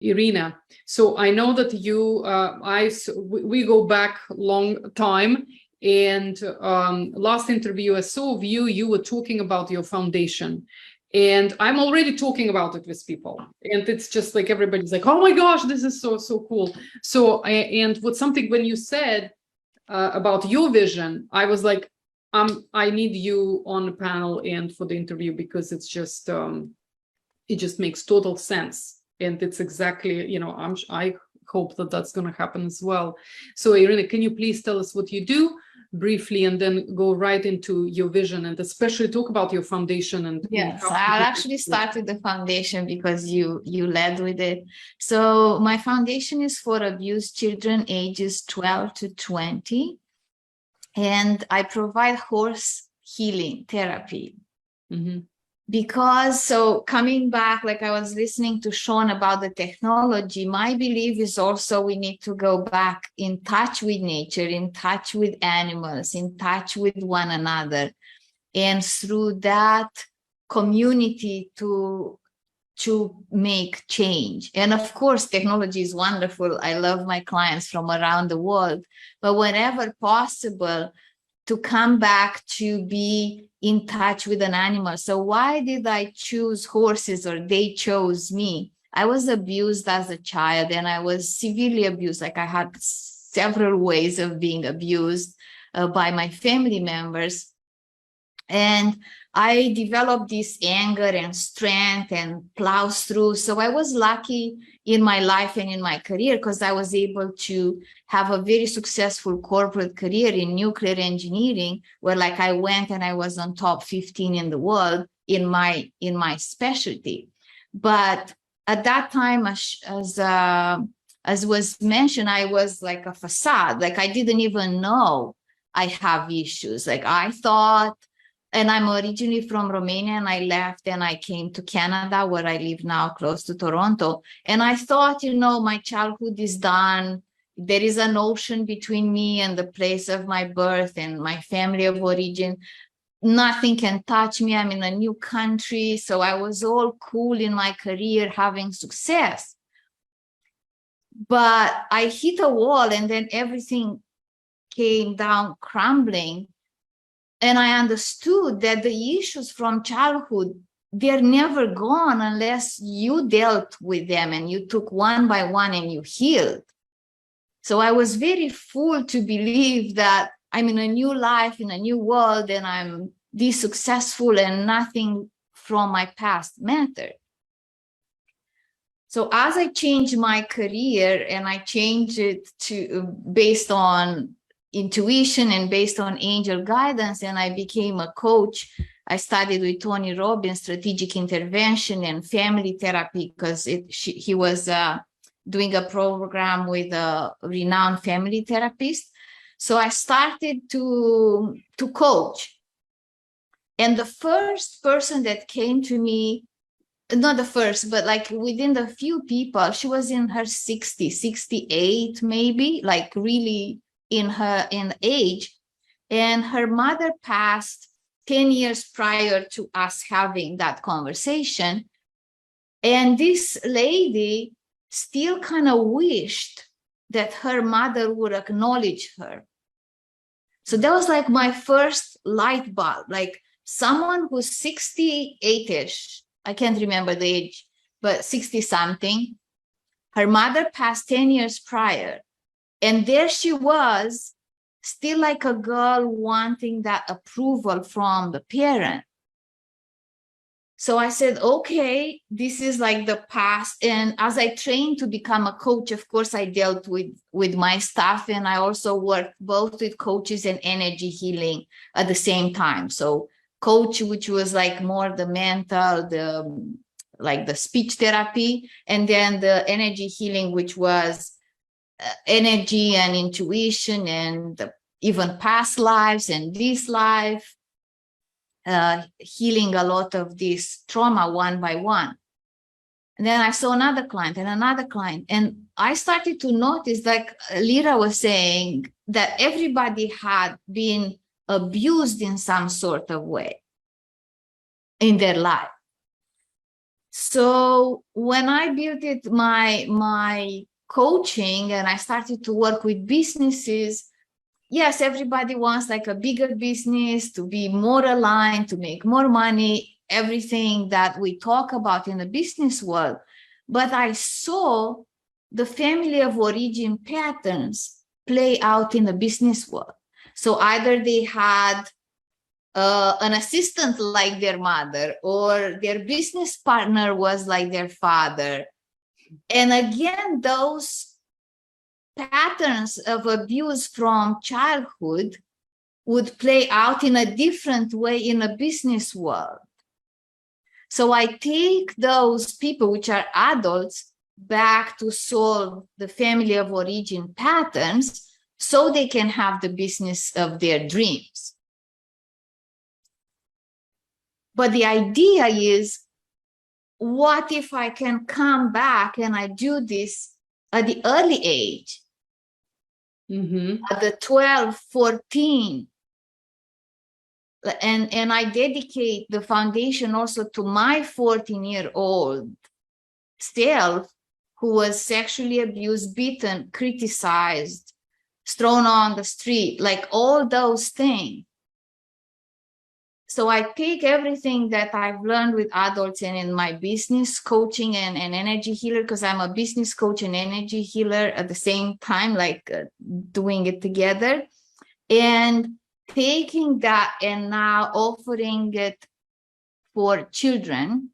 Irina, so I know that you, we go back long time, and last interview I saw of you, you were talking about your foundation, and I'm already talking about it with people, and it's just like everybody's like, oh my gosh, this is so cool. So, and what's something when you said about your vision, I was like, I need you on the panel and for the interview, because it's just, it just makes total sense. And it's exactly, you know, I hope that that's going to happen as well. So Irina, can you please tell us what you do briefly, and then go right into your vision, and especially talk about your foundation? And yes, I'll actually start with the foundation because you led with it. So my foundation is for abused children ages 12 to 20, and I provide horse healing therapy. Mm-hmm. Because, so coming back, like I was listening to Sean about the technology, my belief is also we need to go back in touch with nature, in touch with animals, in touch with one another, and through that community to make change. And of course, technology is wonderful. I love my clients from around the world, but whenever possible, to come back to be in touch with an animal. So why did I choose horses, or they chose me? I was abused as a child, and I was severely abused. Like I had several ways of being abused by my family members. And I developed this anger and strength and plows through. So I was lucky in my life and in my career, because I was able to have a very successful corporate career in nuclear engineering, where like I went and I was on top 15 in the world in my specialty. But at that time, as was mentioned, I was like a facade. Like I didn't even know I have issues. Like I thought, and I'm originally from Romania, and I left and I came to Canada, where I live now, close to Toronto. And I thought, you know, my childhood is done. There is an ocean between me and the place of my birth and my family of origin. Nothing can touch me. I'm in a new country. So I was all cool in my career, having success. But I hit a wall, and then everything came down crumbling. And I understood that the issues from childhood, they're never gone unless you dealt with them and you took one by one and you healed. So I was very full to believe that I'm in a new life, in a new world, and I'm this successful and nothing from my past mattered. So as I changed my career, and I changed it to based on intuition and based on angel guidance, and I became a coach. I studied with Tony Robbins, strategic intervention and family therapy, because he was doing a program with a renowned family therapist. So I started to coach. And the first person that came to me, not the first, but like within the few people, she was in her 60s, 68 maybe, like really in age, and her mother passed 10 years prior to us having that conversation. And this lady still kind of wished that her mother would acknowledge her. So that was like my first light bulb, like someone who's 68-ish, I can't remember the age, but 60 something, her mother passed 10 years prior. And there she was, still like a girl wanting that approval from the parent. So I said, okay, this is like the past. And as I trained to become a coach, of course, I dealt with my stuff. And I also worked both with coaches and energy healing at the same time. So coach, which was like more the mental, like the speech therapy, and then the energy healing, which was energy and intuition and even past lives and this life, healing a lot of this trauma one by one. And then I saw another client and another client, and I started to notice, like Lira was saying, that everybody had been abused in some sort of way in their life. So when I built it, my coaching, and I started to work with businesses, yes, everybody wants like a bigger business to be more aligned, to make more money, everything that we talk about in the business world. But I saw the family of origin patterns play out in the business world. So either they had an assistant like their mother, or their business partner was like their father. And again, those patterns of abuse from childhood would play out in a different way in a business world. So I take those people, which are adults, back to solve the family of origin patterns so they can have the business of their dreams. But the idea is, what if I can come back and I do this at the early age, at the 12, 14, and I dedicate the foundation also to my 14-year-old self, who was sexually abused, beaten, criticized, thrown on the street, like all those things. So I take everything that I've learned with adults and in my business coaching and energy healer, because I'm a business coach and energy healer at the same time, like doing it together, and taking that and now offering it for children,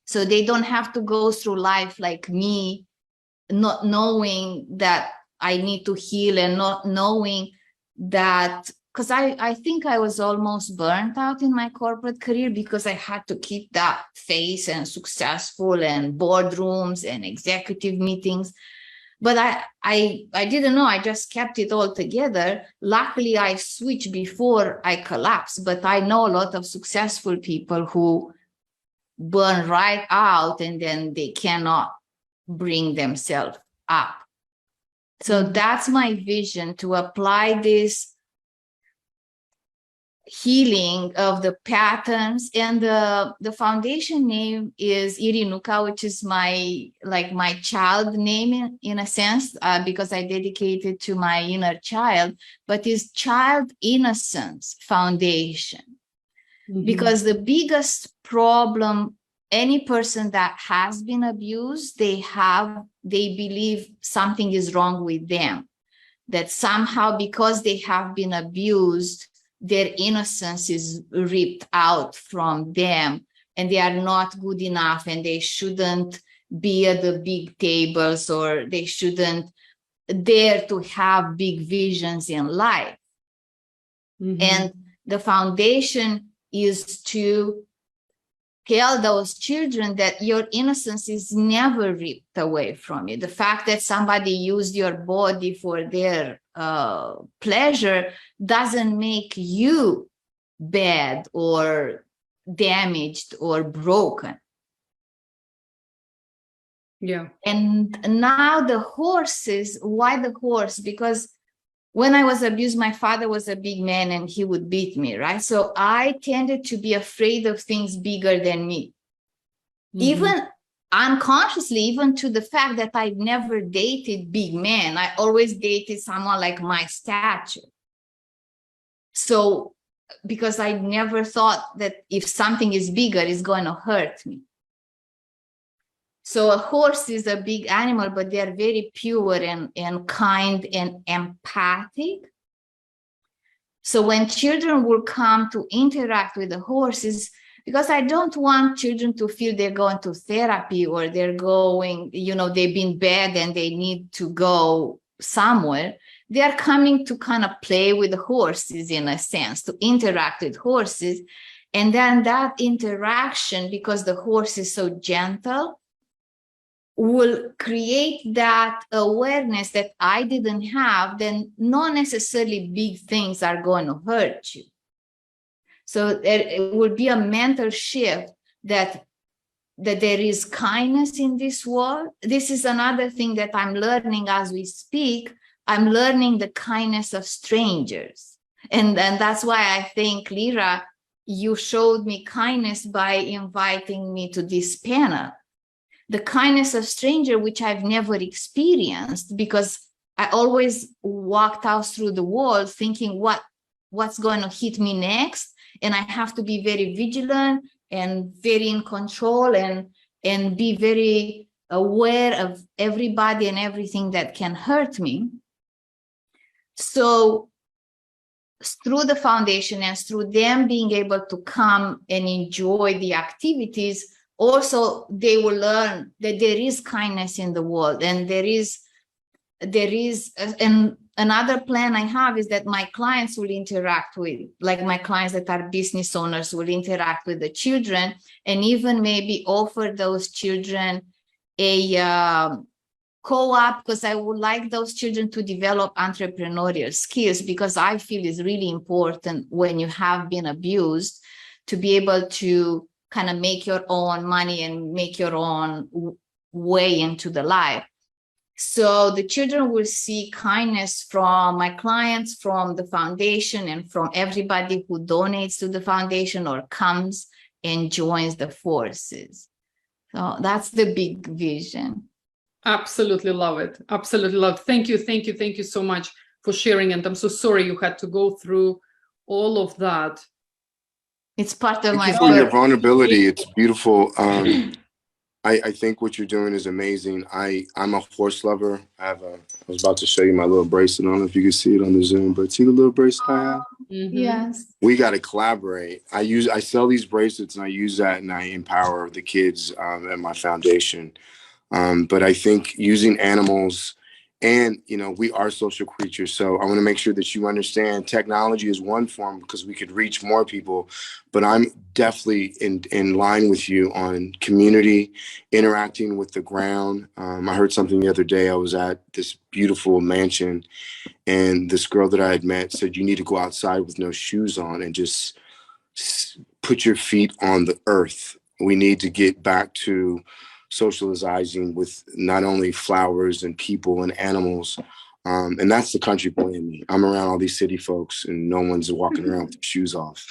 so they don't have to go through life like me, not knowing that I need to heal, and not knowing that, because I think I was almost burnt out in my corporate career, because I had to keep that face and successful and boardrooms and executive meetings. But I didn't know, I just kept it all together. Luckily, I switched before I collapsed, but I know a lot of successful people who burn right out and then they cannot bring themselves up. So that's my vision, to apply this healing of the patterns. And the foundation name is Irinuca, which is my child name in a sense, because I dedicate it to my inner child, but it's Child Innocence Foundation. Because the biggest problem, any person that has been abused, they believe something is wrong with them, that somehow because they have been abused, their innocence is ripped out from them, and they are not good enough, and they shouldn't be at the big tables, or they shouldn't dare to have big visions in life. And the foundation is to tell those children that your innocence is never ripped away from you. The fact that somebody used your body for their pleasure doesn't make you bad or damaged or broken. Yeah. And now the horses, why the horse? Because when I was abused, my father was a big man and he would beat me, right? So I tended to be afraid of things bigger than me. Even unconsciously, even to the fact that I never dated big men. I always dated someone like my stature. So, because I never thought that if something is bigger, it's going to hurt me. So a horse is a big animal, but they are very pure and kind and empathic. So when children will come to interact with the horses, because I don't want children to feel they're going to therapy, or they're going, they've been bad and they need to go somewhere. They are coming to kind of play with the horses, in a sense, to interact with horses. And then that interaction, because the horse is so gentle, will create that awareness that I didn't have, then not necessarily big things are going to hurt you. So it will be a mental shift that there is kindness in this world. This is another thing that I'm learning as we speak. I'm learning the kindness of strangers. And that's why I think, Lira, you showed me kindness by inviting me to this panel. The kindness of stranger, which I've never experienced, because I always walked out through the world thinking what's going to hit me next. And I have to be very vigilant and very in control and be very aware of everybody and everything that can hurt me. So through the foundation and through them being able to come and enjoy the activities, also they will learn that there is kindness in the world, and and another plan I have is that my clients will interact with, like my clients that are business owners will interact with the children, and even maybe offer those children a co-op, because I would like those children to develop entrepreneurial skills, because I feel it's really important when you have been abused to be able to kind of make your own money and make your own way into the life. So the children will see kindness from my clients, from the foundation, and from everybody who donates to the foundation or comes and joins the forces. So that's the big vision. Absolutely love it. Absolutely love it. Thank you so much for sharing. And I'm so sorry you had to go through all of that. It's part of my for your vulnerability. It's beautiful. I think what you're doing is amazing. I'm a horse lover. I was about to show you my little bracelet. I don't know if you can see it on the Zoom, but see the little bracelet I have? Yes. We got to collaborate. I sell these bracelets and I use that and I empower the kids at my foundation. But I think using animals, and, you know, we are social creatures. So I want to make sure that you understand technology is one form because we could reach more people. But I'm definitely in line with you on community, interacting with the ground. I heard something the other day. I was at this beautiful mansion and this girl that I had met said, you need to go outside with no shoes on and just put your feet on the earth. We need to get back to socializing with not only flowers and people and animals. And that's the country boy in me. I'm around all these city folks and no one's walking around with their shoes off.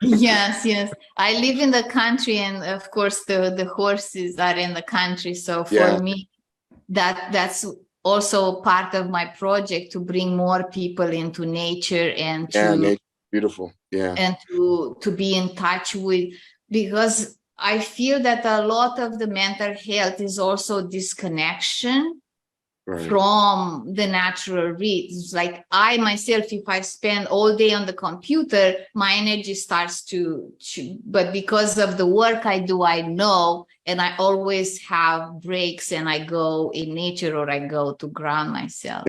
Yes. I live in the country, and of course the horses are in the country. So for me, that's also part of my project, to bring more people into nature and to nature, beautiful. Yeah. And to be in touch with, because I feel that a lot of the mental health is also disconnection from the natural rhythms. Like I myself, if I spend all day on the computer, my energy starts to but because of the work I do, I know, and I always have breaks and I go in nature or I go to ground myself.